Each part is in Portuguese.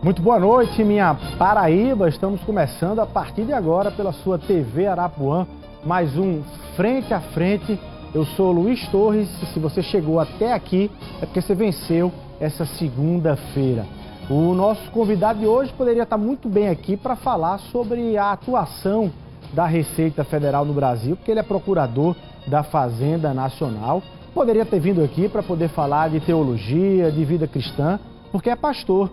Muito boa noite, minha Paraíba. Estamos começando a partir de agora pela sua TV Arapuã, mais um Frente a Frente. Eu sou Luiz Torres e se você chegou até aqui é porque você venceu essa segunda-feira. O nosso convidado de hoje poderia estar muito bem aqui para falar sobre a atuação da Receita Federal no Brasil, porque ele é procurador da Fazenda Nacional. Poderia ter vindo aqui para poder falar de teologia, de vida cristã, porque é pastor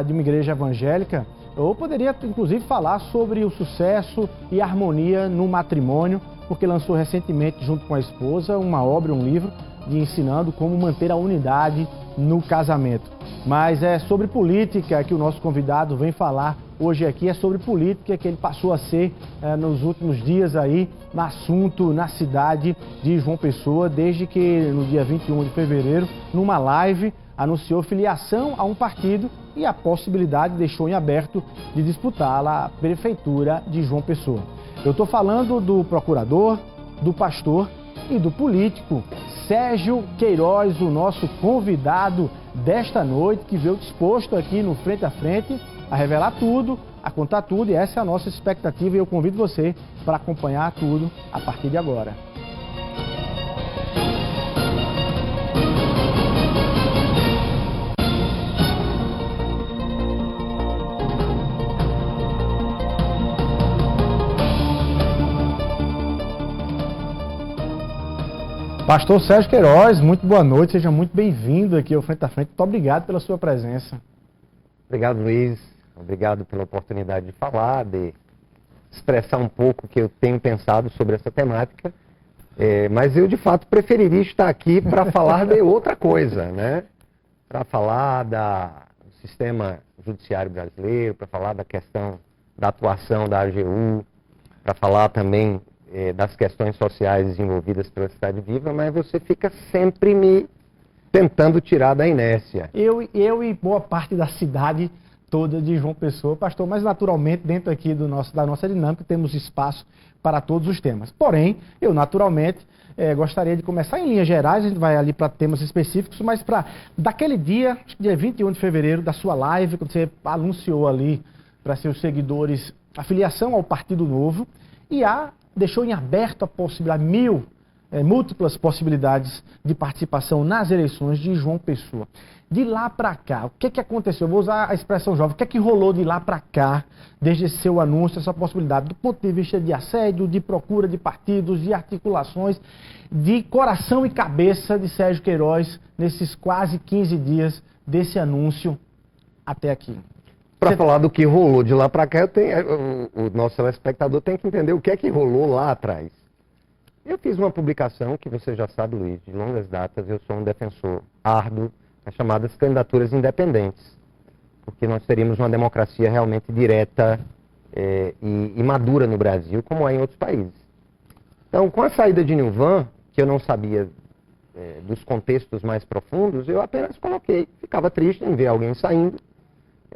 de uma igreja evangélica, ou poderia inclusive falar sobre o sucesso e harmonia no matrimônio, porque lançou recentemente junto com a esposa uma obra, um livro, ensinando como manter a unidade no casamento. Mas é sobre política que o nosso convidado vem falar hoje aqui, é sobre política que ele passou a ser nos últimos dias aí, no assunto na cidade de João Pessoa, desde que no dia 21 de fevereiro, numa live, anunciou filiação a um partido e a possibilidade deixou em aberto de disputá-la a prefeitura de João Pessoa. Eu estou falando do procurador, do pastor e do político Sérgio Queiroz, o nosso convidado desta noite, que veio disposto aqui no Frente a Frente a revelar tudo, a contar tudo, e essa é a nossa expectativa e eu convido você para acompanhar tudo a partir de agora. Pastor Sérgio Queiroz, muito boa noite, seja muito bem-vindo aqui ao Frente a Frente. Muito obrigado pela sua presença. Obrigado, Luiz. Obrigado pela oportunidade de falar, de expressar um pouco o que eu tenho pensado sobre essa temática. Mas eu, de fato, preferiria estar aqui para falar de outra coisa, né? Para falar do sistema judiciário brasileiro, para falar da questão da atuação da AGU, para falar também das questões sociais desenvolvidas pela Cidade Viva, mas você fica sempre me tentando tirar da inércia. Eu e boa parte da cidade toda de João Pessoa, pastor, mas naturalmente dentro aqui da nossa dinâmica temos espaço para todos os temas. Porém, eu naturalmente gostaria de começar em linhas gerais, a gente vai ali para temas específicos, mas daquele dia 21 de fevereiro, da sua live, quando você anunciou ali para seus seguidores a filiação ao Partido Novo e deixou em aberto a possibilidade, múltiplas possibilidades de participação nas eleições de João Pessoa. De lá para cá, o que aconteceu? Eu vou usar a expressão jovem. O que rolou de lá para cá, desde esse seu anúncio, essa possibilidade, do ponto de vista de assédio, de procura de partidos, de articulações, de coração e cabeça de Sérgio Queiroz, nesses quase 15 dias desse anúncio até aqui? Para falar do que rolou de lá para cá, o nosso telespectador tem que entender o que é que rolou lá atrás. Eu fiz uma publicação que você já sabe, Luiz, de longas datas. Eu sou um defensor árduo das chamadas candidaturas independentes, porque nós teríamos uma democracia realmente direta e madura no Brasil, como é em outros países. Então, com a saída de Nilvan, que eu não sabia dos contextos mais profundos, eu apenas coloquei. Ficava triste em ver alguém saindo.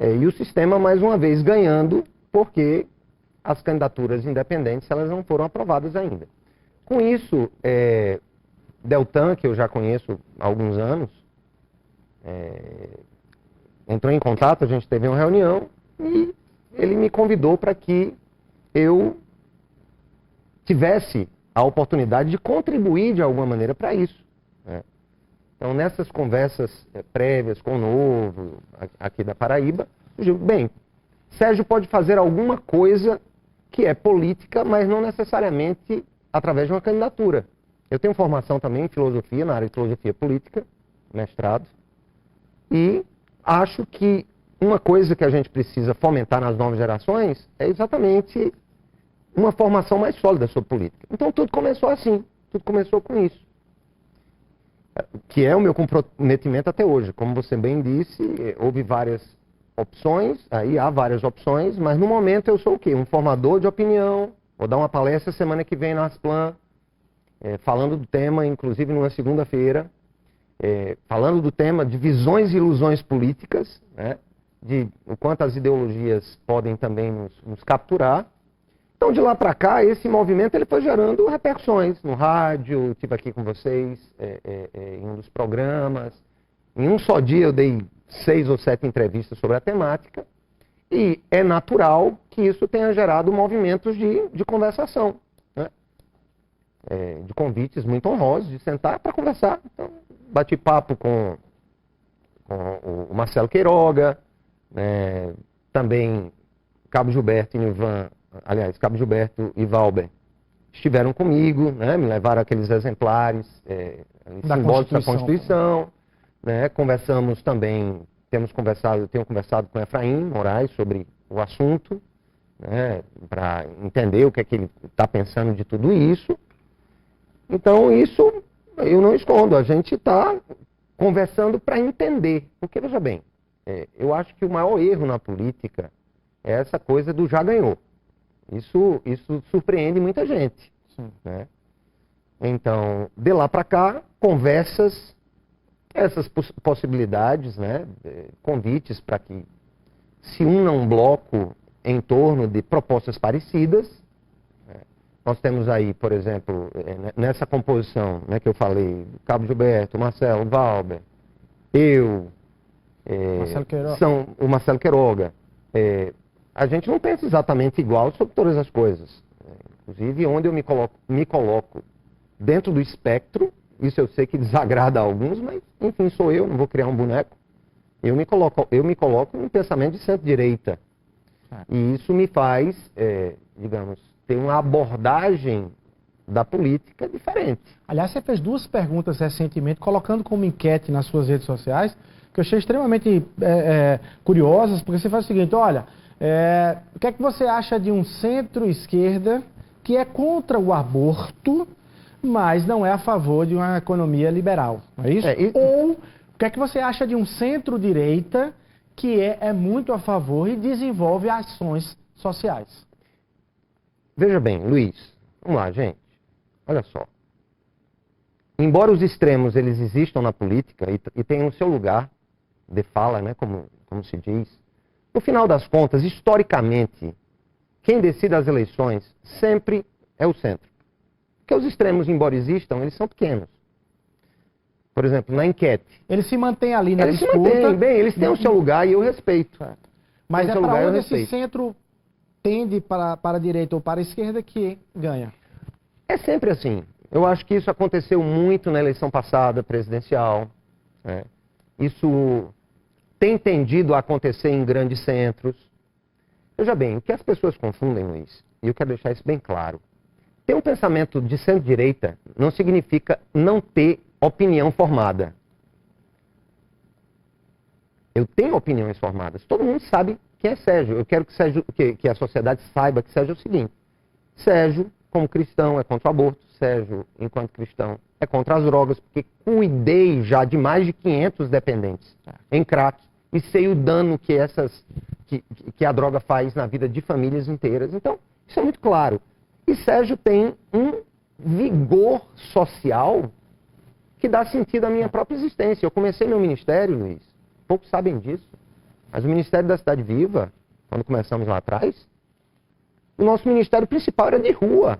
E o sistema, mais uma vez, ganhando, porque as candidaturas independentes elas não foram aprovadas ainda. Com isso, Deltan, que eu já conheço há alguns anos, entrou em contato, a gente teve uma reunião e ele me convidou para que eu tivesse a oportunidade de contribuir de alguma maneira para isso, né? Então, nessas conversas prévias com o Novo, aqui da Paraíba, eu digo, bem, Sérgio pode fazer alguma coisa que é política, mas não necessariamente através de uma candidatura. Eu tenho formação também em filosofia, na área de filosofia política, mestrado, e acho que uma coisa que a gente precisa fomentar nas novas gerações é exatamente uma formação mais sólida sobre política. Então, tudo começou assim, tudo começou com isso, que é o meu comprometimento até hoje. Como você bem disse, houve várias opções, aí há várias opções, mas no momento eu sou o quê? Um formador de opinião. Vou dar uma palestra semana que vem na Asplan, falando do tema, inclusive numa segunda-feira, falando do tema de visões e ilusões políticas, né? De o quanto as ideologias podem também nos capturar. Então, de lá para cá, esse movimento ele foi gerando repercussões no rádio, estive aqui com vocês em um dos programas. Em um só dia eu dei 6 ou 7 entrevistas sobre a temática, e é natural que isso tenha gerado movimentos de conversação, né? De convites muito honrosos, de sentar para conversar. Então, bati papo com o Marcelo Queiroga, né? Também Cabo Gilberto e Valber estiveram comigo, né? Me levaram aqueles exemplares simbólicos da Constituição, né? Conversamos também, tenho conversado com Efraim Moraes sobre o assunto, né? Para entender o que é que ele está pensando de tudo isso. Então, isso eu não escondo, a gente está conversando para entender. Porque, veja bem, eu acho que o maior erro na política é essa coisa do já ganhou. Isso surpreende muita gente, né? Então, de lá para cá, conversas, essas possibilidades, né? Convites para que se una um bloco em torno de propostas parecidas. Nós temos aí, por exemplo, nessa composição, né, que eu falei, Cabo Gilberto, Marcelo, Valber, eu, o Marcelo Queiroga. A gente não pensa exatamente igual sobre todas as coisas. Inclusive, onde eu me coloco dentro do espectro, isso eu sei que desagrada a alguns, mas, enfim, sou eu, não vou criar um boneco. Eu me coloco em pensamento de centro-direita. E isso me faz, digamos, ter uma abordagem da política diferente. Aliás, você fez 2 perguntas recentemente, colocando como enquete nas suas redes sociais, que eu achei extremamente curiosas, porque você faz o seguinte, olha, o que é que você acha de um centro-esquerda que é contra o aborto, mas não é a favor de uma economia liberal, não é isso? Ou o que é que você acha de um centro-direita que é muito a favor e desenvolve ações sociais? Veja bem, Luiz, vamos lá, gente. Olha só. Embora os extremos eles existam na política e tenham o seu lugar de fala, né, como se diz, no final das contas, historicamente, quem decide as eleições sempre é o centro. Porque os extremos, embora existam, eles são pequenos. Por exemplo, na enquete. Eles se mantêm ali na disputa. Eles se mantêm bem, eles têm o seu lugar e eu respeito. Mas é para onde esse centro tende para a direita ou para a esquerda que ganha? É sempre assim. Eu acho que isso aconteceu muito na eleição passada, presidencial. Né? Isso tem tendido a acontecer em grandes centros. Veja bem, o que as pessoas confundem, Luiz, e eu quero deixar isso bem claro. Ter um pensamento de centro-direita não significa não ter opinião formada. Eu tenho opiniões formadas. Todo mundo sabe quem é Sérgio. Eu quero que a sociedade saiba que Sérgio é o seguinte. Sérgio, como cristão, é contra o aborto. Sérgio, enquanto cristão, é contra as drogas, porque cuidei já de mais de 500 dependentes em crack e sei o dano que a droga faz na vida de famílias inteiras. Então, isso é muito claro. E Sérgio tem um vigor social que dá sentido à minha própria existência. Eu comecei meu ministério, Luiz, poucos sabem disso, mas o Ministério da Cidade Viva, quando começamos lá atrás, o nosso ministério principal era de rua.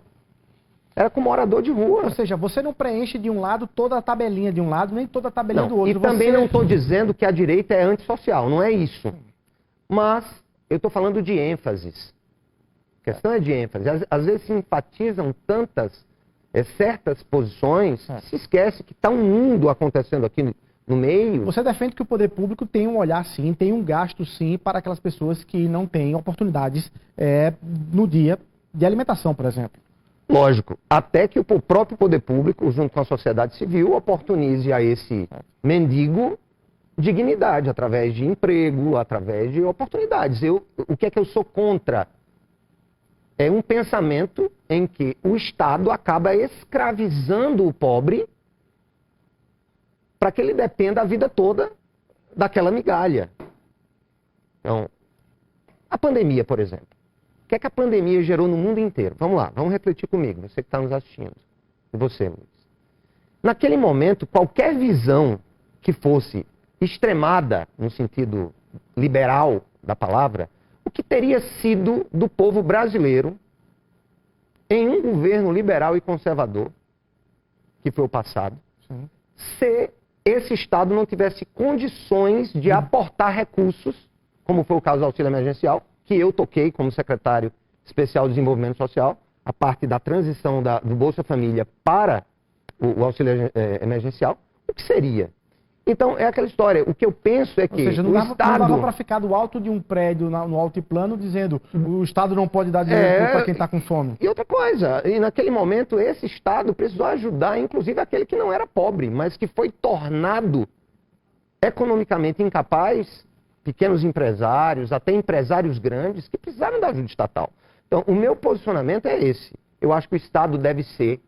Era como morador de rua. Ou seja, você não preenche de um lado toda a tabelinha de um lado, nem toda a tabelinha do outro. E também não estou dizendo que a direita é antissocial, não é isso. Mas eu estou falando de ênfases. A questão é de ênfase. Às vezes se enfatizam certas posições, se esquece que está um mundo acontecendo aqui no meio. Você defende que o poder público tem um olhar sim, tem um gasto sim para aquelas pessoas que não têm oportunidades no dia de alimentação, por exemplo. Lógico, até que o próprio poder público, junto com a sociedade civil, oportunize a esse mendigo dignidade, através de emprego, através de oportunidades. O que é que eu sou contra? É um pensamento em que o Estado acaba escravizando o pobre para que ele dependa a vida toda daquela migalha. Então, a pandemia, por exemplo. O que é que a pandemia gerou no mundo inteiro? Vamos lá, vamos refletir comigo, você que está nos assistindo. E você, Luiz. Naquele momento, qualquer visão que fosse extremada, no sentido liberal da palavra, o que teria sido do povo brasileiro em um governo liberal e conservador, que foi o passado, ser esse Estado não tivesse condições de aportar recursos, como foi o caso do auxílio emergencial, que eu toquei como secretário especial de desenvolvimento social, a parte da transição do Bolsa Família para o auxílio emergencial, o que seria? Então, é aquela história, o que eu penso é que Ou seja, não o dava, Estado... não dava para ficar do alto de um prédio, no altiplano, dizendo o Estado não pode dar dinheiro para quem está com fome. E outra coisa, e naquele momento esse Estado precisou ajudar, inclusive aquele que não era pobre, mas que foi tornado economicamente incapaz, pequenos empresários, até empresários grandes, que precisaram da ajuda estatal. Então, o meu posicionamento é esse. Eu acho que o Estado deve ser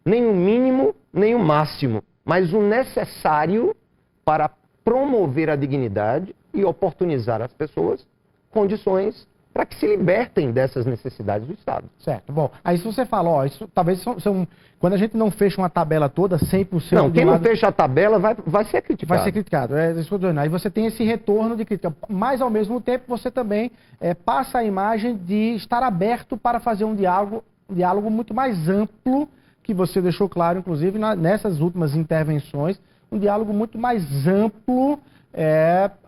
nem o mínimo, nem o máximo, mas o necessário para promover a dignidade e oportunizar às pessoas condições para que se libertem dessas necessidades do Estado. Certo. Bom, aí se você fala, ó, isso talvez são quando a gente não fecha uma tabela toda, 100%... Não, quem não fecha a tabela vai ser criticado. Vai ser criticado, é isso que eu tô dizendo. Aí você tem esse retorno de crítica, mas ao mesmo tempo você também passa a imagem de estar aberto para fazer um diálogo muito mais amplo, que você deixou claro, inclusive, nessas últimas intervenções, um diálogo muito mais amplo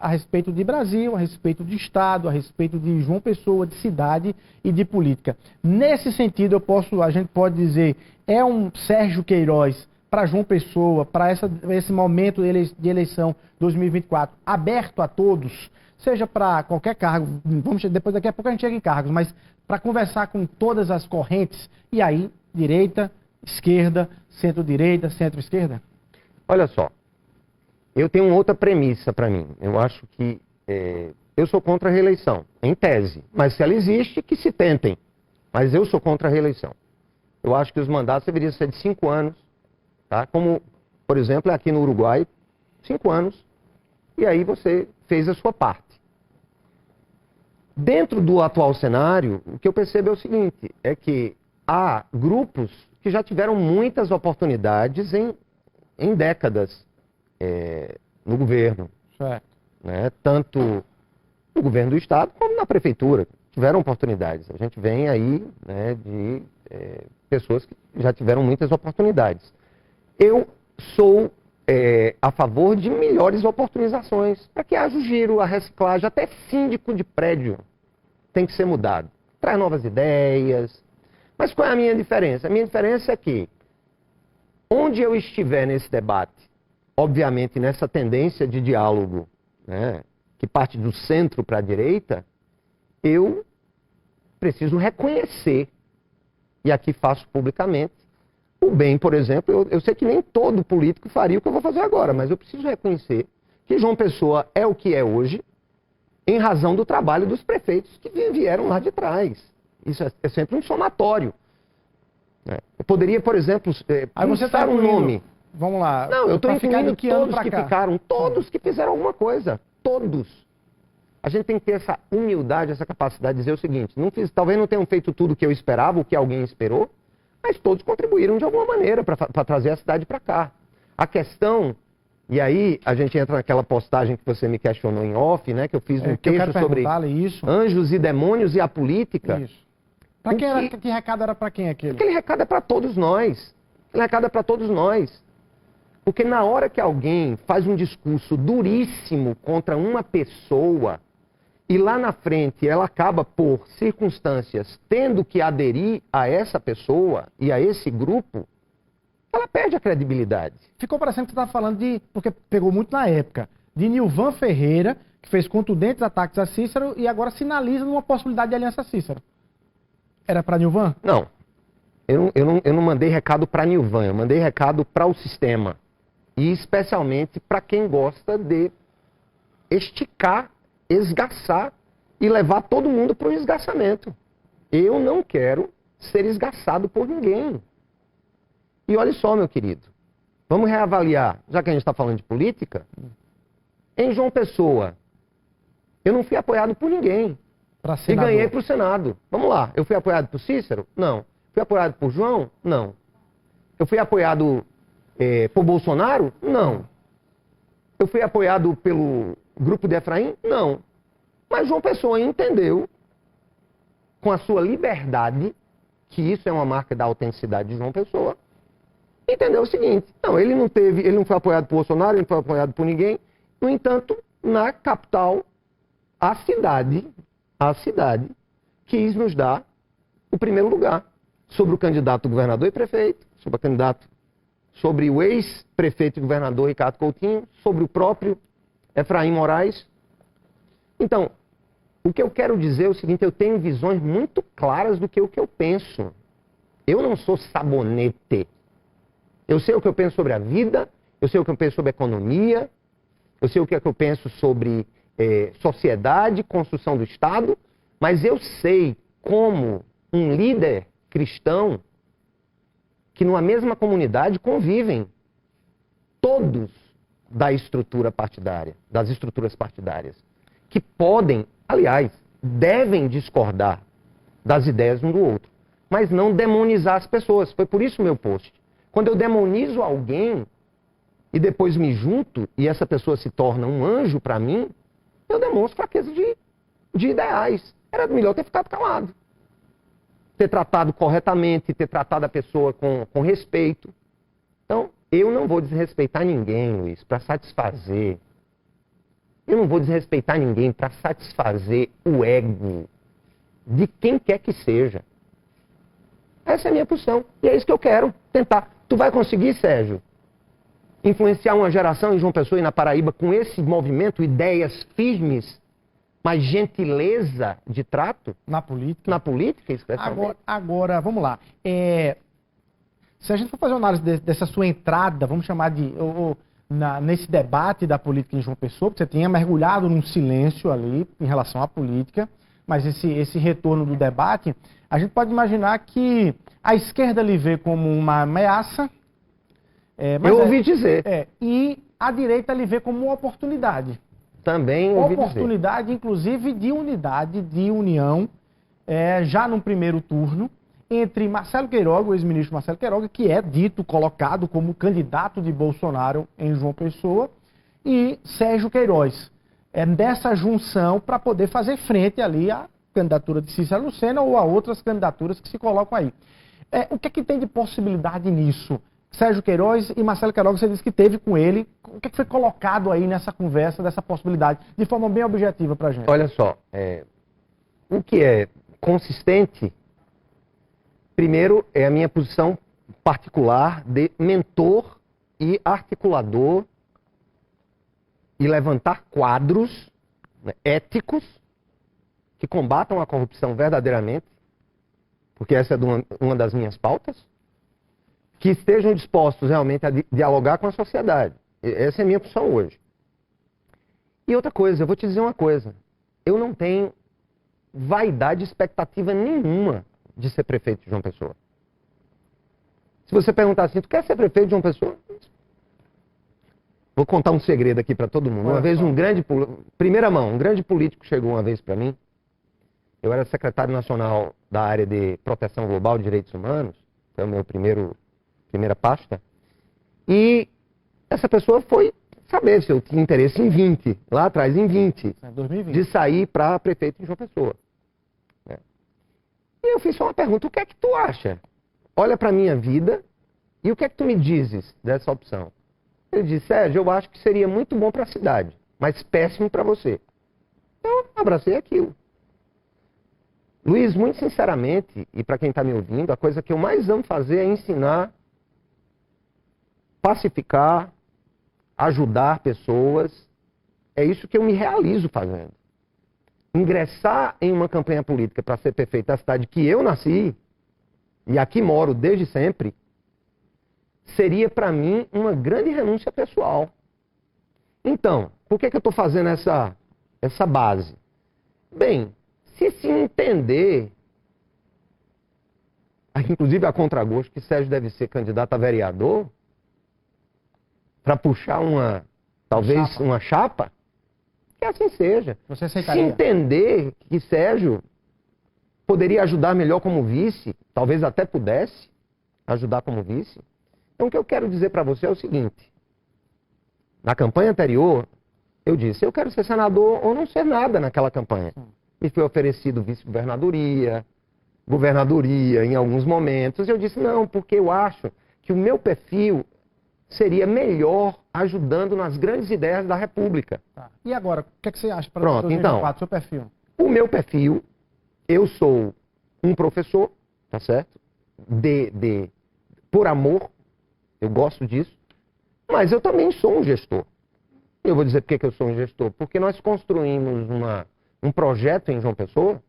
a respeito de Brasil, a respeito de Estado, a respeito de João Pessoa, de cidade e de política. Nesse sentido, a gente pode dizer, é um Sérgio Queiroz para João Pessoa, para esse momento de eleição 2024, aberto a todos, seja para qualquer cargo, depois daqui a pouco a gente chega em cargos, mas para conversar com todas as correntes, e aí, direita, esquerda, centro-direita, centro-esquerda? Olha só, eu tenho outra premissa para mim. Eu acho que eu sou contra a reeleição, em tese. Mas se ela existe, que se tentem. Mas eu sou contra a reeleição. Eu acho que os mandatos deveriam ser de 5 anos, tá? Como, por exemplo, aqui no Uruguai, 5 anos, e aí você fez a sua parte. Dentro do atual cenário, o que eu percebo é o seguinte, é que há grupos que já tiveram muitas oportunidades em décadas no governo. Certo. Né? Tanto no governo do Estado como na prefeitura. Tiveram oportunidades. A gente vem aí, né, de pessoas que já tiveram muitas oportunidades. Eu sou a favor de melhores oportunizações, para que haja o giro, a reciclagem, até síndico de prédio tem que ser mudado. Traz novas ideias. Mas qual é a minha diferença? A minha diferença é que, onde eu estiver nesse debate, obviamente nessa tendência de diálogo, né, que parte do centro para a direita, eu preciso reconhecer, e aqui faço publicamente, o bem, por exemplo, eu sei que nem todo político faria o que eu vou fazer agora, mas eu preciso reconhecer que João Pessoa é o que é hoje, em razão do trabalho dos prefeitos que vieram lá de trás. Isso é sempre um somatório. Eu poderia, por exemplo, aí você pensar um nome. Vamos lá. Não, eu estou incluindo todos que cá? ficaram, todos que fizeram alguma coisa. Todos. A gente tem que ter essa humildade, essa capacidade de dizer o seguinte, talvez não tenham feito tudo o que eu esperava, o que alguém esperou, mas todos contribuíram de alguma maneira para trazer a cidade para cá. A questão, e aí a gente entra naquela postagem que você me questionou em off, né, que eu fiz um texto sobre isso. anjos e demônios e a política. Isso. Para quem era, que recado era para quem aquele? Aquele recado é para todos nós. Aquele recado é para todos nós. Porque na hora que alguém faz um discurso duríssimo contra uma pessoa e lá na frente ela acaba por circunstâncias tendo que aderir a essa pessoa e a esse grupo, ela perde a credibilidade. Ficou parecendo que você estava falando porque pegou muito na época, de Nilvan Ferreira, que fez contundentes ataques a Cícero e agora sinaliza numa possibilidade de aliança a Cícero. Era para Nilvan? Não. Eu não mandei recado para Nilvan, eu mandei recado para o sistema. E especialmente para quem gosta de esticar, esgaçar e levar todo mundo para o esgaçamento. Eu não quero ser esgaçado por ninguém. E olha só, meu querido, vamos reavaliar, já que a gente está falando de política, em João Pessoa, eu não fui apoiado por ninguém. E ganhei para o Senado. Vamos lá, eu fui apoiado por Cícero? Não. Fui apoiado por João? Não. Eu fui apoiado por Bolsonaro? Não. Eu fui apoiado pelo grupo de Efraim? Não. Mas João Pessoa entendeu, com a sua liberdade, que isso é uma marca da autenticidade de João Pessoa, entendeu o seguinte: não, ele não foi apoiado por Bolsonaro, ele não foi apoiado por ninguém. No entanto, na capital, a cidade quis nos dar o primeiro lugar sobre o candidato governador e prefeito, sobre o ex-prefeito e governador Ricardo Coutinho, sobre o próprio Efraim Moraes. Então, o que eu quero dizer é o seguinte: eu tenho visões muito claras do que o que eu penso. Eu não sou sabonete. Eu sei o que eu penso sobre a vida, eu sei o que eu penso sobre a economia, eu sei o que é que eu penso sobre sociedade, construção do Estado, mas eu sei como um líder cristão que numa mesma comunidade convivem todos das estruturas partidárias, que podem, aliás, devem discordar das ideias um do outro, mas não demonizar as pessoas. Foi por isso o meu post. Quando eu demonizo alguém e depois me junto e essa pessoa se torna um anjo para mim, eu demonstro fraqueza de ideais. Era melhor ter ficado calado. Ter tratado corretamente, ter tratado a pessoa com respeito. Então, eu não vou desrespeitar ninguém, Luiz, para satisfazer. Eu não vou desrespeitar ninguém para satisfazer o ego de quem quer que seja. Essa é a minha posição. E é isso que eu quero tentar. Tu vai conseguir, Sérgio, influenciar uma geração em João Pessoa e na Paraíba com esse movimento, ideias firmes, mas gentileza de trato? Na política? Na política, especialmente. Agora, vamos lá. Se a gente for fazer uma análise dessa sua entrada, vamos chamar de... nesse debate da política em João Pessoa, porque você tinha mergulhado num silêncio ali em relação à política, mas esse retorno do debate, a gente pode imaginar que a esquerda lhe vê como uma ameaça. Eu ouvi dizer. E a direita lhe vê como uma oportunidade. Também ouvi dizer. Oportunidade, inclusive, de unidade, de união, já no primeiro turno, entre Marcelo Queiroga, o ex-ministro Marcelo Queiroga, que é colocado como candidato de Bolsonaro em João Pessoa, e Sérgio Queiroz. Dessa junção para poder fazer frente ali à candidatura de Cícero Lucena ou a outras candidaturas que se colocam aí. O que é que tem de possibilidade nisso? Sérgio Queiroz e Marcelo Queiroga, você disse que teve com ele. O que é que foi colocado aí nessa conversa, dessa possibilidade, de forma bem objetiva para a gente? Olha só, o que é consistente, primeiro, é a minha posição particular de mentor e articulador e levantar quadros, né, éticos que combatam a corrupção verdadeiramente, porque essa é uma das minhas pautas, que estejam dispostos realmente a dialogar com a sociedade. Essa é a minha posição hoje. E outra coisa, eu vou te dizer uma coisa. Eu não tenho vaidade e expectativa nenhuma de ser prefeito de João Pessoa. Se você perguntar assim, tu quer ser prefeito de João Pessoa? Vou contar um segredo aqui para todo mundo. Uma vez primeira mão, um grande político chegou uma vez para mim. Eu era secretário nacional da área de proteção global de direitos humanos, que é o meu primeira pasta. E essa pessoa foi saber se eu tinha interesse em 20, lá atrás em 20, 2020. de sair para prefeito de João Pessoa. E eu fiz só uma pergunta: o que é que tu acha? Olha para a minha vida e o que é que tu me dizes dessa opção? Ele disse: Sérgio, eu acho que seria muito bom para a cidade, mas péssimo para você. Eu abracei aquilo. Luiz, muito sinceramente, e para quem está me ouvindo, a coisa que eu mais amo fazer é ensinar, pacificar, ajudar pessoas. É isso que eu me realizo fazendo. Ingressar em uma campanha política para ser prefeito da cidade que eu nasci, e aqui moro desde sempre, seria para mim uma grande renúncia pessoal. Então, por que eu estou fazendo essa base? Bem, se entender, inclusive a contragosto, que Sérgio deve ser candidato a vereador, para puxar talvez uma chapa, que assim seja. Você se aceitaria? entender que Sérgio poderia ajudar melhor como vice, talvez até pudesse ajudar como vice. Então o que eu quero dizer para você é o seguinte: na campanha anterior, eu disse, eu quero ser senador ou não ser nada naquela campanha. Me foi oferecido vice-governadoria, governadoria em alguns momentos. Eu disse, não, porque eu acho que o meu perfil seria melhor ajudando nas grandes ideias da República. Tá. E agora, o que, é que você acha para Pronto, então, seu perfil? O meu perfil, eu sou um professor, tá certo? Por amor, eu gosto disso, mas eu também sou um gestor. Eu vou dizer por que eu sou um gestor. Porque nós construímos um projeto em João Pessoa,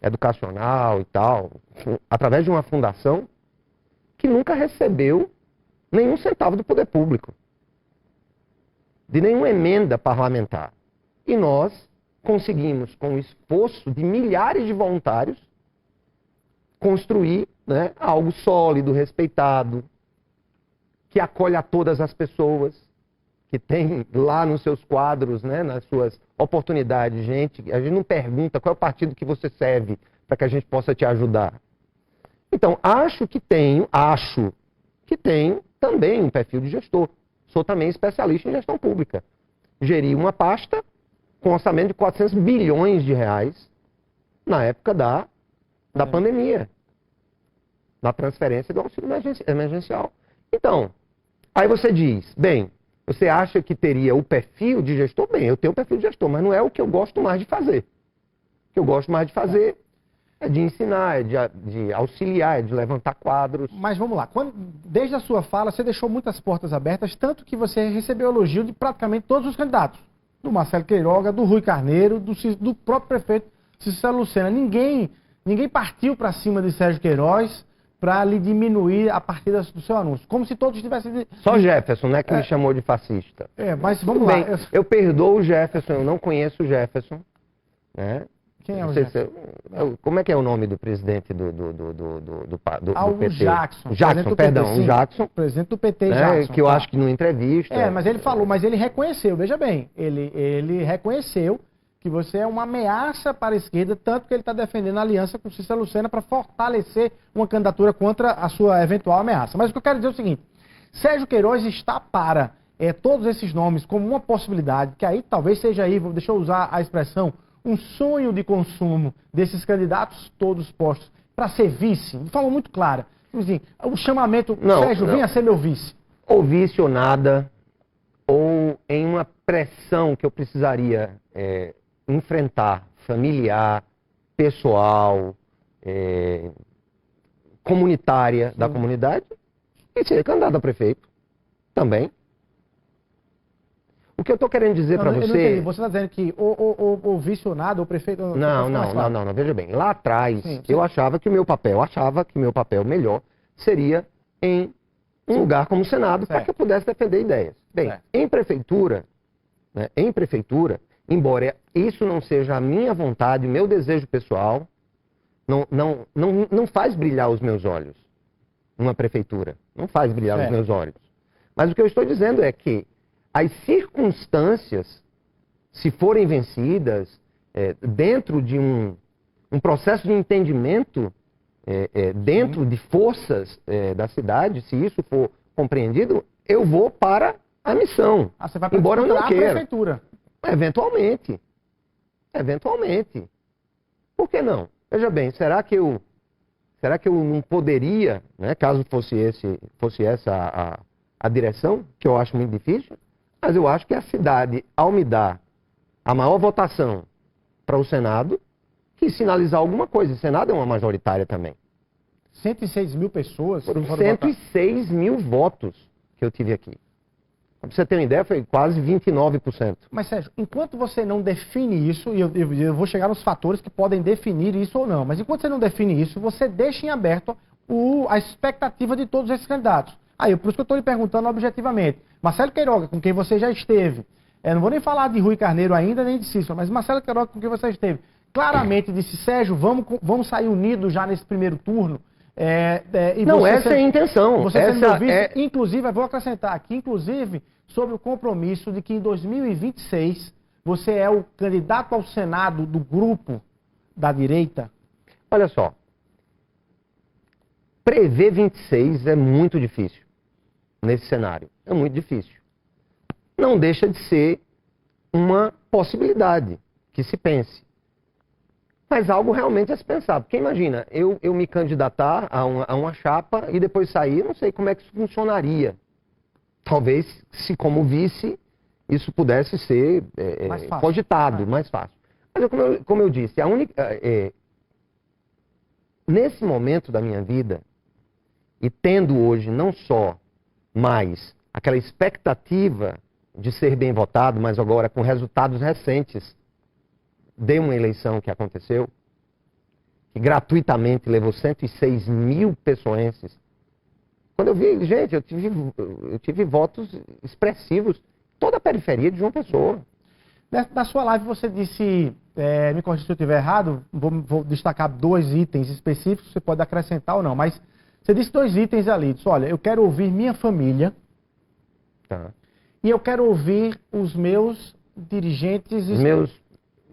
educacional e tal, através de uma fundação que nunca recebeu nenhum centavo do poder público, de nenhuma emenda parlamentar. E nós conseguimos, com o esforço de milhares de voluntários, construir, né, algo sólido, respeitado, que acolhe a todas as pessoas, que tem lá nos seus quadros, né, nas suas oportunidades, gente. A gente não pergunta qual é o partido que você serve para que a gente possa te ajudar. Então, acho que tenho também um perfil de gestor. Sou também especialista em gestão pública. Geri uma pasta com orçamento de 400 bilhões de reais na época da pandemia, na transferência do auxílio emergencial. Então, aí você diz, bem, você acha que teria o perfil de gestor? Bem, eu tenho o perfil de gestor, mas não é o que eu gosto mais de fazer. O que eu gosto mais de fazer é de ensinar, é de auxiliar, é de levantar quadros. Mas vamos lá, desde a sua fala você deixou muitas portas abertas, tanto que você recebeu elogio de praticamente todos os candidatos. Do Marcelo Queiroga, do Rui Carneiro, do próprio prefeito Cícero Lucena. Ninguém partiu para cima de Sérgio Queiroz para lhe diminuir a partir do seu anúncio. Como se todos tivessem... Só Jefferson, né, que me chamou de fascista. Mas vamos lá. Eu perdoo o Jefferson, eu não conheço o Jefferson. Né? Quem é o Jefferson? Como é que é o nome do presidente do PT? Jackson. Jackson, perdão, o Jackson. Presidente do PT, né, Jackson. que eu acho que numa entrevista... mas ele falou, mas ele reconheceu, veja bem, ele reconheceu que você é uma ameaça para a esquerda, tanto que ele está defendendo a aliança com Cícero Lucena para fortalecer uma candidatura contra a sua eventual ameaça. Mas o que eu quero dizer é o seguinte, Sérgio Queiroz está para todos esses nomes como uma possibilidade, que aí talvez seja aí, deixa eu usar a expressão, um sonho de consumo desses candidatos todos postos para ser vice, de forma muito clara. Assim, o chamamento, Sérgio, venha ser meu vice. Ou vice ou nada, ou em uma pressão que eu precisaria enfrentar, familiar, pessoal, comunitária da comunidade, e ser candidato a prefeito também. O que eu estou querendo dizer para você... Não entendi. Você está dizendo que ou vice ou nada, ou prefeito... Não. Veja bem, lá atrás eu achava que o meu papel melhor seria em um lugar como o Senado, para que eu pudesse defender ideias. Bem, em prefeitura, embora isso não seja a minha vontade, o meu desejo pessoal, não faz brilhar os meus olhos uma prefeitura. Não faz brilhar os meus olhos. Mas o que eu estou dizendo é que as circunstâncias, se forem vencidas, dentro de um processo de entendimento, dentro de forças da cidade, se isso for compreendido, eu vou para a missão. Você vai embora eu não queira. A prefeitura. Eventualmente. Por que não? Veja bem, será que eu não poderia, né, caso fosse essa a direção, que eu acho muito difícil, mas eu acho que a cidade, ao me dar a maior votação para o Senado, quis sinalizar alguma coisa. O Senado é uma majoritária também. 106 mil pessoas? Foram 106 mil votos que eu tive aqui. Para você ter uma ideia, foi quase 29%. Mas, Sérgio, enquanto você não define isso, e eu vou chegar nos fatores que podem definir isso ou não, mas enquanto você não define isso, você deixa em aberto a expectativa de todos esses candidatos. Aí, por isso que eu estou lhe perguntando objetivamente. Marcelo Queiroga, com quem você já esteve, não vou nem falar de Rui Carneiro ainda, nem de Cícero, mas Marcelo Queiroga, com quem você esteve, claramente disse, Sérgio, vamos sair unidos já nesse primeiro turno. Essa é a intenção. Você sendo meu vice, inclusive, eu vou acrescentar aqui, inclusive, sobre o compromisso de que em 2026 você é o candidato ao Senado do grupo da direita. Olha só, prever 26 é muito difícil nesse cenário. É muito difícil. Não deixa de ser uma possibilidade que se pense. Mas algo realmente a se pensar. Porque imagina, eu me candidatar a uma chapa e depois sair, não sei como é que isso funcionaria. Talvez, se como vice, isso pudesse ser cogitado, mais fácil. Mas como eu disse, nesse momento da minha vida, e tendo hoje não só mais aquela expectativa de ser bem votado, mas agora com resultados recentes de uma eleição que aconteceu, que gratuitamente levou 106 mil pessoenses. Quando eu vi, gente, eu tive votos expressivos, toda a periferia de João Pessoa. Na sua live você disse, me corrija se eu estiver errado, vou destacar 2 itens específicos, você pode acrescentar ou não, mas você disse 2 itens ali, disse, olha, eu quero ouvir minha família, Tá. E eu quero ouvir os meus dirigentes...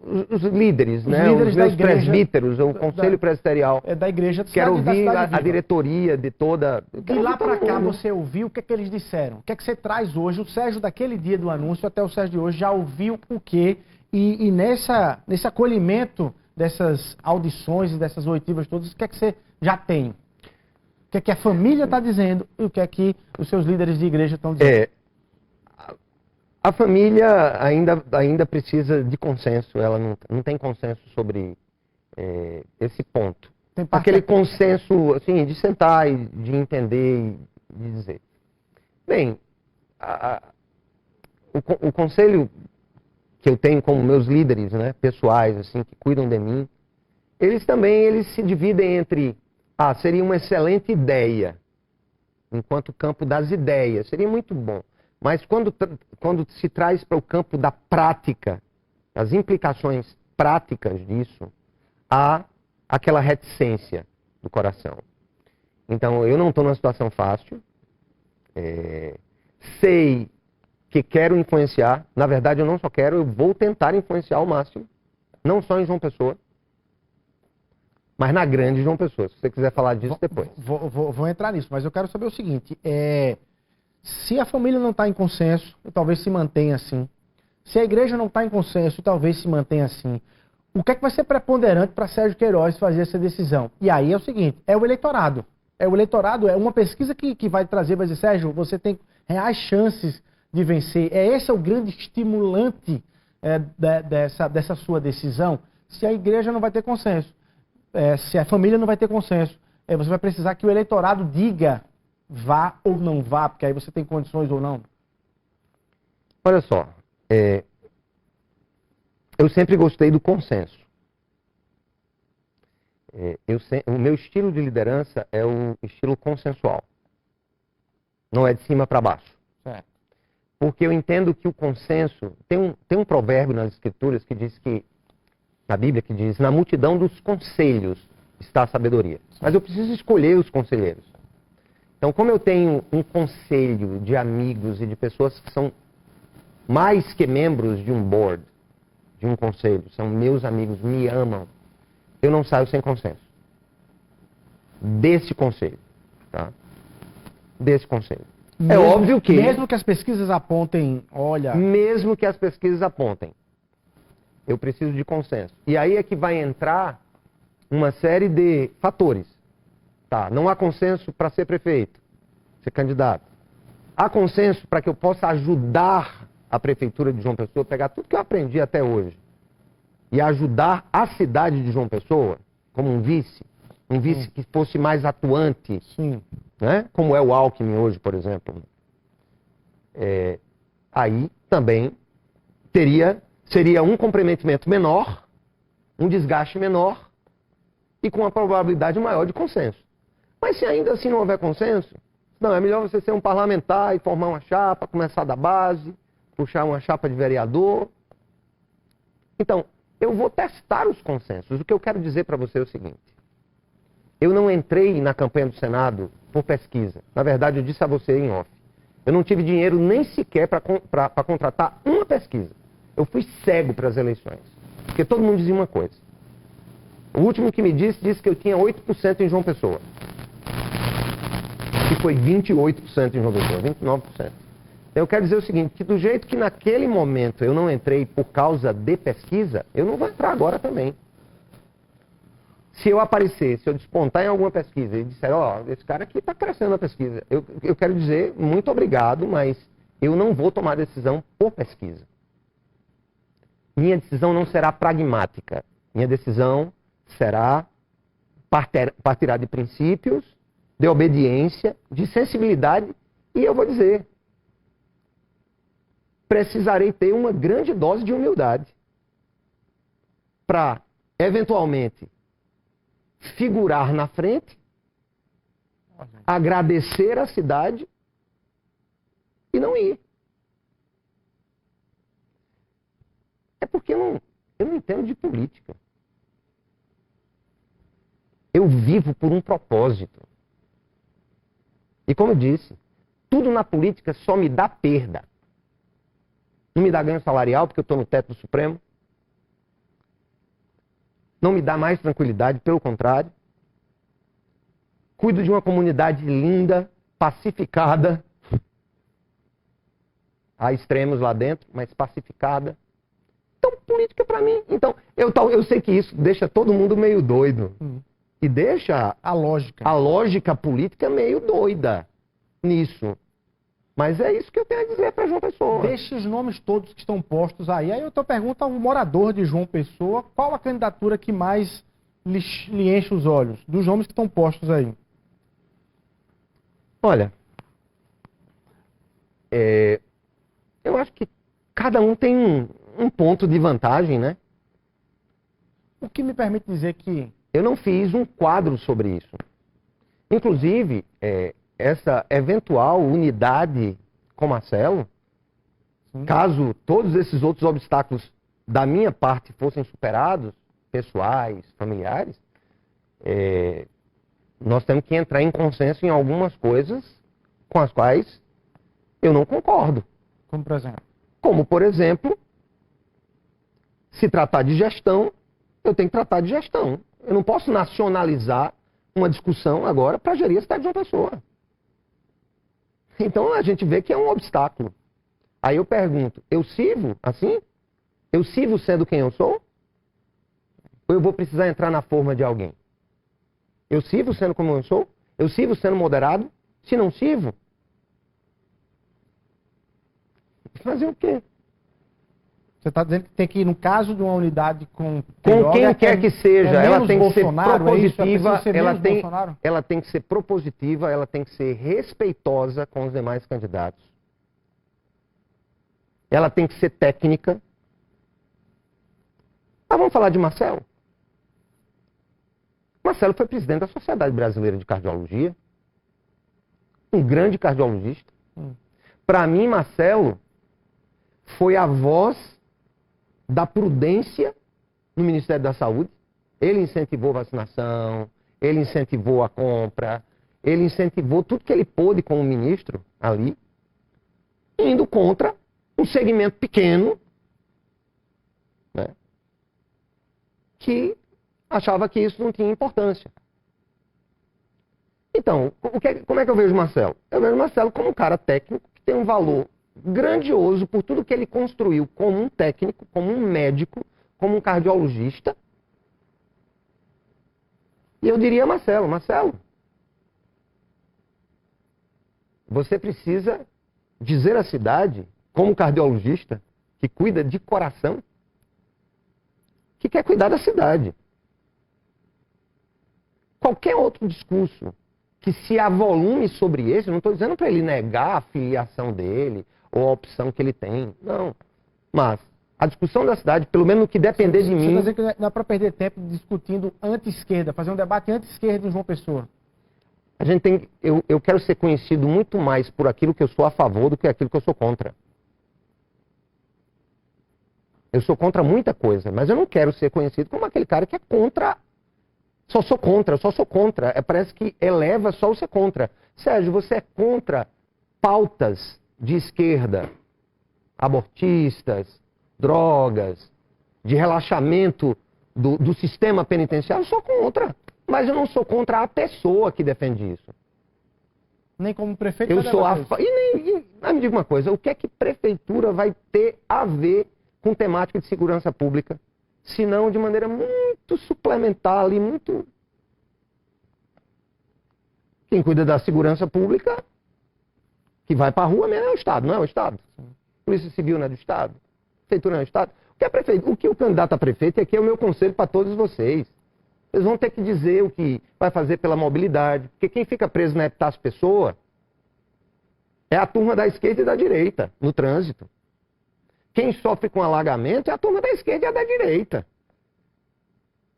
Os líderes, os né? líderes Os da meus igreja, presbíteros, o conselho presbiterial. Da igreja de Quero ouvir da a diretoria de toda... De lá para cá você ouviu o que é que eles disseram? O que é que você traz hoje? O Sérgio daquele dia do anúncio até o Sérgio de hoje já ouviu o quê? E nesse acolhimento dessas audições e dessas oitivas todas, o que é que você já tem? O que é que a família está dizendo e o que é que os seus líderes de igreja estão dizendo? A família ainda precisa de consenso, ela não tem consenso sobre esse ponto. Aquele consenso, assim, de sentar e de entender e de dizer. Bem, o conselho que eu tenho como meus líderes, né, pessoais, assim, que cuidam de mim, eles se dividem entre, seria uma excelente ideia, enquanto campo das ideias, seria muito bom. Mas quando se traz para o campo da prática, as implicações práticas disso, há aquela reticência do coração. Então, eu não estou numa situação fácil. Sei que quero influenciar. Na verdade, eu não só quero, eu vou tentar influenciar ao máximo. Não só em João Pessoa, mas na grande João Pessoa. Se você quiser falar disso depois. Vou entrar nisso, mas eu quero saber o seguinte. Se a família não está em consenso, talvez se mantenha assim. Se a igreja não está em consenso, talvez se mantenha assim. O que é que vai ser preponderante para Sérgio Queiroz fazer essa decisão? E aí é o seguinte, é o eleitorado. O eleitorado é uma pesquisa que vai trazer, vai dizer, Sérgio, você tem reais chances de vencer. Esse é o grande estimulante dessa sua decisão. Se a igreja não vai ter consenso, se a família não vai ter consenso, você vai precisar que o eleitorado diga vá ou não vá, porque aí você tem condições ou não. Olha só, eu sempre gostei do consenso. O meu estilo de liderança é o estilo consensual. Não é de cima para baixo. Certo. Porque eu entendo que o consenso... Tem um provérbio nas Escrituras que diz que... Na Bíblia que diz, na multidão dos conselhos está a sabedoria. Mas eu preciso escolher os conselheiros. Então, como eu tenho um conselho de amigos e de pessoas que são mais que membros de um board, de um conselho, são meus amigos, me amam, eu não saio sem consenso. Desse conselho. Tá? Desse conselho. É óbvio que... Mesmo que as pesquisas apontem, olha... Mesmo que as pesquisas apontem, eu preciso de consenso. E aí é que vai entrar uma série de fatores. Tá, não há consenso para ser prefeito, ser candidato. Há consenso para que eu possa ajudar a prefeitura de João Pessoa, pegar tudo que eu aprendi até hoje e ajudar a cidade de João Pessoa, como um vice que fosse mais atuante, né? Como é o Alckmin hoje, por exemplo. Aí também seria um comprometimento menor, um desgaste menor e com uma probabilidade maior de consenso. Mas se ainda assim não houver consenso, não, é melhor você ser um parlamentar e formar uma chapa, começar da base, puxar uma chapa de vereador. Então, eu vou testar os consensos. O que eu quero dizer para você é o seguinte. Eu não entrei na campanha do Senado por pesquisa. Na verdade, eu disse a você em off. Eu não tive dinheiro nem sequer para contratar uma pesquisa. Eu fui cego para as eleições. Porque todo mundo dizia uma coisa. O último que me disse que eu tinha 8% em João Pessoa. Que foi 28% em João Pessoa, 29%. Então, eu quero dizer o seguinte, que do jeito que naquele momento eu não entrei por causa de pesquisa, eu não vou entrar agora também. Se eu aparecer, se eu despontar em alguma pesquisa e disser, ó, esse cara aqui está crescendo na pesquisa, eu quero dizer muito obrigado, mas eu não vou tomar decisão por pesquisa. Minha decisão não será pragmática. Minha decisão partirá de princípios, de obediência, de sensibilidade, e eu vou dizer, precisarei ter uma grande dose de humildade para, eventualmente, figurar na frente, agradecer a cidade e não ir. É porque eu não entendo de política. Eu vivo por um propósito. E como eu disse, tudo na política só me dá perda. Não me dá ganho salarial porque eu estou no teto do Supremo. Não me dá mais tranquilidade, pelo contrário. Cuido de uma comunidade linda, pacificada. Há extremos lá dentro, mas pacificada. Então, política para mim. Então, eu sei que isso deixa todo mundo meio doido. E deixa a lógica política meio doida nisso. Mas é isso que eu tenho a dizer para João Pessoa. Desses nomes todos que estão postos aí eu tô perguntando a um morador de João Pessoa, qual a candidatura que mais lhe enche os olhos, dos nomes que estão postos aí? Olha, eu acho que cada um tem um ponto de vantagem, né? O que me permite dizer que... Eu não fiz um quadro sobre isso. Inclusive, essa eventual unidade com Marcelo, caso todos esses outros obstáculos da minha parte fossem superados, pessoais, familiares, nós temos que entrar em consenso em algumas coisas com as quais eu não concordo. Como por exemplo? Como, por exemplo, se tratar de gestão, eu tenho que tratar de gestão. Eu não posso nacionalizar uma discussão agora para gerir a cidade de uma pessoa. Então a gente vê que é um obstáculo. Aí eu pergunto, eu sirvo assim? Eu sirvo sendo quem eu sou? Ou eu vou precisar entrar na forma de alguém? Eu sirvo sendo como eu sou? Eu sirvo sendo moderado? Se não sirvo? Fazer o quê? Você está dizendo que tem que ir, no caso de uma unidade com quem quer que seja, ela tem que ser propositiva, Bolsonaro? Ela tem que ser propositiva, ela tem que ser respeitosa com os demais candidatos. Ela tem que ser técnica. Mas vamos falar de Marcelo. Marcelo foi presidente da Sociedade Brasileira de Cardiologia. Um grande cardiologista. Para mim, Marcelo foi a voz da prudência no Ministério da Saúde. Ele incentivou a vacinação, ele incentivou a compra, ele incentivou tudo que ele pôde como ministro ali, indo contra um segmento pequeno, né, que achava que isso não tinha importância. Então, como é que eu vejo o Marcelo? Eu vejo o Marcelo como um cara técnico que tem um valor grandioso por tudo que ele construiu como um técnico, como um médico, como um cardiologista. E eu diria, Marcelo, você precisa dizer à cidade, como cardiologista, que cuida de coração, que quer cuidar da cidade. Qualquer outro discurso que se avolume sobre esse, eu não estou dizendo para ele negar a filiação dele, ou a opção que ele tem. Não. Mas a discussão da cidade, pelo menos no que depender de mim... Você quer dizer que não é para perder tempo discutindo anti-esquerda, fazer um debate anti-esquerda em João Pessoa? A gente tem... Eu quero ser conhecido muito mais por aquilo que eu sou a favor do que aquilo que eu sou contra. Eu sou contra muita coisa, mas eu não quero ser conhecido como aquele cara que é contra... Só sou contra. Parece que eleva só o ser contra. Sérgio, você é contra pautas de esquerda, abortistas, drogas, de relaxamento do sistema penitenciário, eu sou contra. Mas eu não sou contra a pessoa que defende isso. Nem como prefeito? Eu sou me diga uma coisa, o que é que prefeitura vai ter a ver com temática de segurança pública? Se não de maneira muito suplementar ali, muito Quem cuida da segurança pública, que vai para a rua mesmo, é o Estado, não é o Estado? Polícia Civil não é do Estado? Prefeitura não é do Estado? O que o candidato a prefeito, aqui é o meu conselho para todos vocês. Vocês vão ter que dizer o que vai fazer pela mobilidade, porque quem fica preso na Epitácio Pessoa é a turma da esquerda e da direita, no trânsito. Quem sofre com alagamento é a turma da esquerda e a da direita.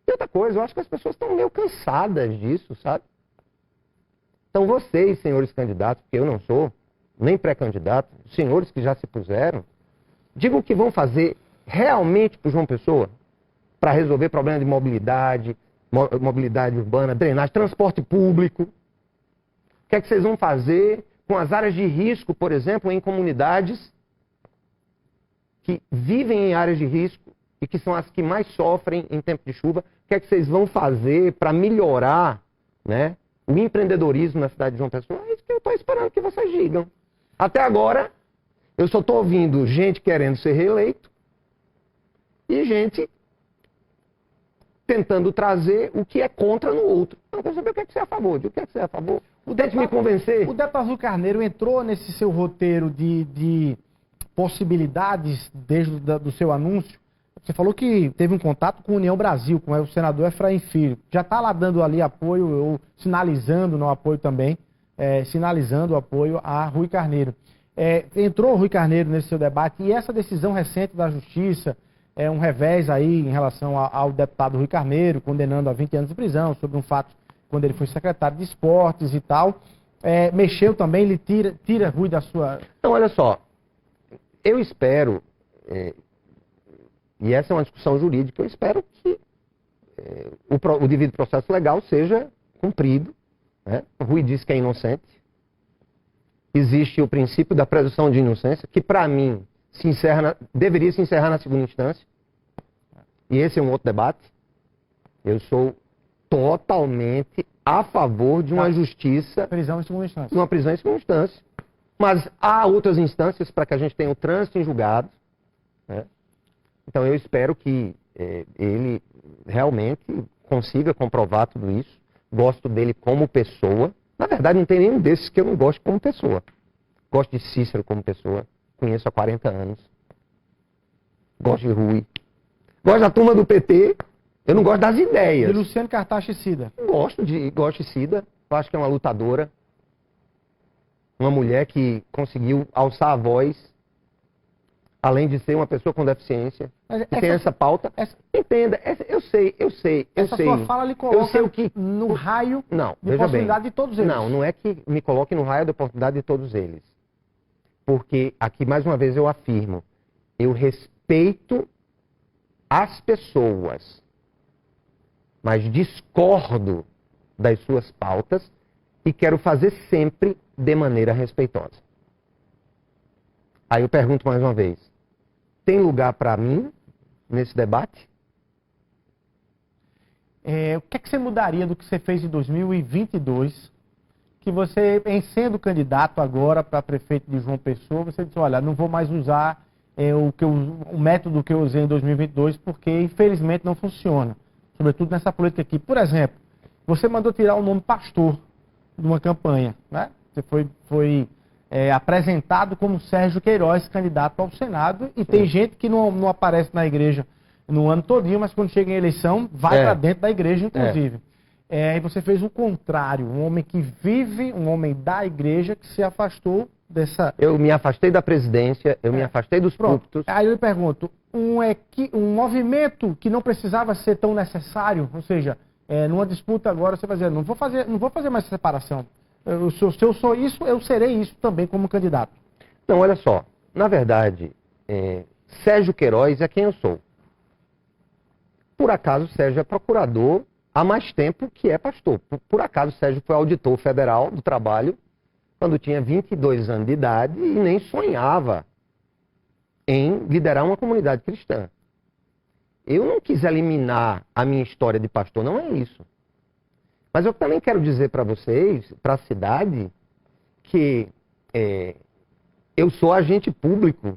E outra coisa, eu acho que as pessoas estão meio cansadas disso, sabe? Então vocês, senhores candidatos, porque eu não sou, nem pré-candidato, os senhores que já se puseram, digam o que vão fazer realmente para o João Pessoa, para resolver problemas de mobilidade, mobilidade urbana, drenagem, transporte público. O que é que vocês vão fazer com as áreas de risco, por exemplo, em comunidades que vivem em áreas de risco e que são as que mais sofrem em tempo de chuva? O que é que vocês vão fazer para melhorar, né, o empreendedorismo na cidade de João Pessoa? É isso que eu estou esperando que vocês digam. Até agora, eu só estou ouvindo gente querendo ser reeleito e gente tentando trazer o que é contra no outro. Eu não quero saber o que é que você é a favor, de o que é que você é a favor. Tente me convencer. O deputado Rui Carneiro entrou nesse seu roteiro de possibilidades desde do seu anúncio. Você falou que teve um contato com a União Brasil, com o senador Efraim Filho. Já está lá dando ali apoio, ou sinalizando no apoio também, sinalizando o apoio a Rui Carneiro. Entrou o Rui Carneiro nesse seu debate e essa decisão recente da Justiça, um revés aí em relação ao deputado Rui Carneiro, condenando a 20 anos de prisão, sobre um fato quando ele foi secretário de esportes e tal, mexeu também, ele tira Rui da sua... Então, olha só, eu espero, e essa é uma discussão jurídica, eu espero que o devido processo legal seja cumprido, né? O Rui disse que é inocente, existe o princípio da presunção de inocência, que para mim deveria se encerrar na segunda instância, e esse é um outro debate. Eu sou totalmente a favor de uma justiça... Prisão em segunda instância. Uma prisão em segunda instância. Mas há outras instâncias para que a gente tenha o trânsito em julgado, né? Então eu espero que ele realmente consiga comprovar tudo isso. Gosto dele como pessoa. Na verdade, não tem nenhum desses que eu não gosto como pessoa. Gosto de Cícero como pessoa. Conheço há 40 anos. Gosto de Rui. Gosto da turma do PT. Eu não gosto das ideias. De Luciano Cartacho e Cida. Gosto de Cida. Eu acho que é uma lutadora. Uma mulher que conseguiu alçar a voz. Além de ser uma pessoa com deficiência. Que tem essa pauta. Entenda. Eu sei. Essa sua fala lhe coloca no raio de oportunidade de todos eles. Não é que me coloque no raio de oportunidade de todos eles. Porque aqui, mais uma vez, eu afirmo, eu respeito as pessoas, mas discordo das suas pautas e quero fazer sempre de maneira respeitosa. Aí eu pergunto mais uma vez, tem lugar para mim nesse debate? O que é que você mudaria do que você fez em 2022, que você, em sendo candidato agora para prefeito de João Pessoa, você disse, olha, não vou mais usar o método que eu usei em 2022, porque infelizmente não funciona, sobretudo nessa política aqui. Por exemplo, você mandou tirar o nome pastor de uma campanha, né? Você foi apresentado como Sérgio Queiroz, candidato ao Senado, e tem gente que não aparece na igreja no ano todinho, mas quando chega em eleição, vai para dentro da igreja, inclusive. E você fez o contrário, um homem que vive, um homem da igreja, que se afastou dessa... Eu me afastei da presidência, eu me afastei dos púlpitos. Aí eu lhe pergunto, um movimento que não precisava ser tão necessário, ou seja, numa disputa agora você vai dizer, não vou fazer mais essa separação. Se eu sou isso, eu serei isso também como candidato. Não, olha só, na verdade, Sérgio Queiroz é quem eu sou. Por acaso, Sérgio é procurador há mais tempo que é pastor. Por acaso, Sérgio foi auditor federal do trabalho quando tinha 22 anos de idade e nem sonhava em liderar uma comunidade cristã. Eu não quis eliminar a minha história de pastor, não é isso. Mas eu também quero dizer para vocês, para a cidade, que eu sou agente público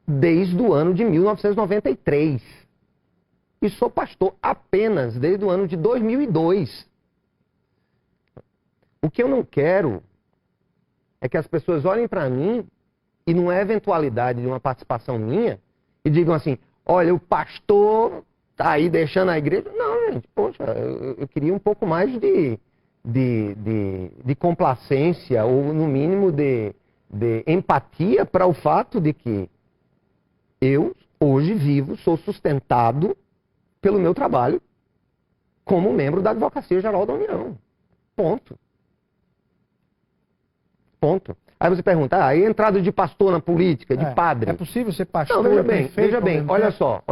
desde o ano de 1993. E sou pastor apenas desde o ano de 2002. O que eu não quero é que as pessoas olhem para mim e não é eventualidade de uma participação minha e digam assim, olha, o pastor tá aí deixando a igreja. Não, gente, poxa, eu queria um pouco mais de complacência ou, no mínimo, de empatia para o fato de que eu, hoje, vivo, sou sustentado pelo meu trabalho como membro da Advocacia Geral da União. Ponto. Ponto. Aí você pergunta, aí entrada de pastor na política, de padre. É possível ser pastor? Não, veja bem, olha só.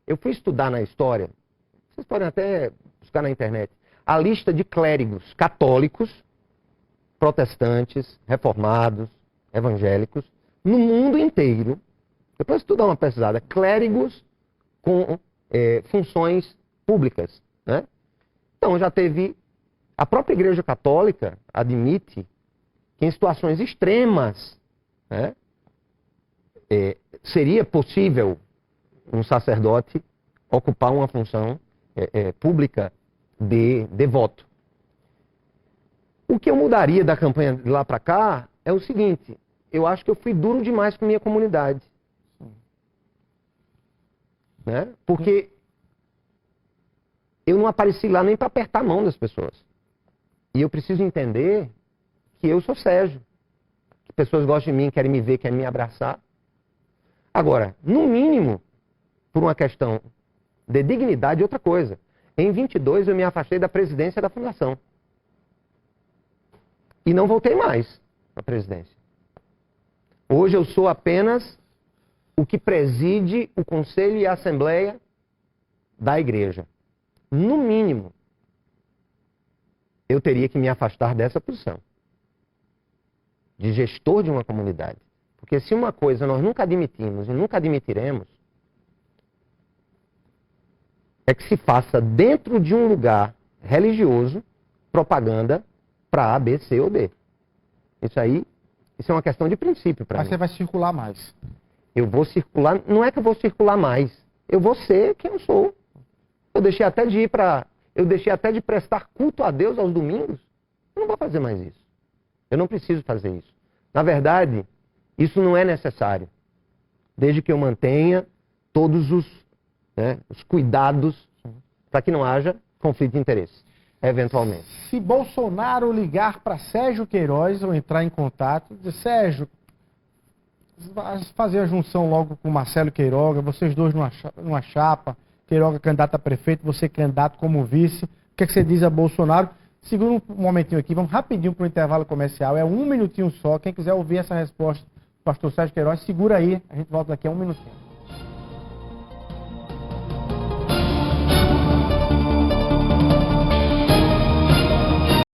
Eu fui estudar na história, vocês podem até buscar na internet, a lista de clérigos católicos, protestantes, reformados, evangélicos, no mundo inteiro. Depois tu dá uma pesquisada, clérigos com funções públicas, né? Então já teve, a própria Igreja Católica admite que em situações extremas, né, seria possível um sacerdote ocupar uma função pública de voto. O que eu mudaria da campanha de lá para cá é o seguinte, eu acho que eu fui duro demais com minha comunidade. Né? Porque eu não apareci lá nem para apertar a mão das pessoas. E eu preciso entender que eu sou Sérgio. Que pessoas gostam de mim, querem me ver, querem me abraçar. Agora, no mínimo, por uma questão de dignidade, outra coisa. Em 22 eu me afastei da presidência da fundação. E não voltei mais à presidência. Hoje eu sou apenas o que preside o conselho e a assembleia da igreja. No mínimo, eu teria que me afastar dessa posição de gestor de uma comunidade. Porque se uma coisa nós nunca admitimos e nunca admitiremos, é que se faça dentro de um lugar religioso propaganda para A, B, C ou D. Isso é uma questão de princípio para mim. Mas você vai circular mais. Eu vou circular, não é que eu vou circular mais, eu vou ser quem eu sou. Eu deixei até de prestar culto a Deus aos domingos. Eu não vou fazer mais isso. Eu não preciso fazer isso. Na verdade, isso não é necessário. Desde que eu mantenha todos os cuidados para que não haja conflito de interesse, eventualmente. Se Bolsonaro ligar para Sérgio Queiroz ou entrar em contato, dizer, Sérgio, fazer a junção logo com Marcelo Queiroga, vocês dois numa chapa, Queiroga candidato a prefeito, você candidato como vice, o que é que você diz a Bolsonaro? Segura um momentinho aqui, vamos rapidinho para o intervalo comercial, é 1 minutinho só, quem quiser ouvir essa resposta do pastor Sérgio Queiroz, segura aí, a gente volta daqui a 1 minutinho.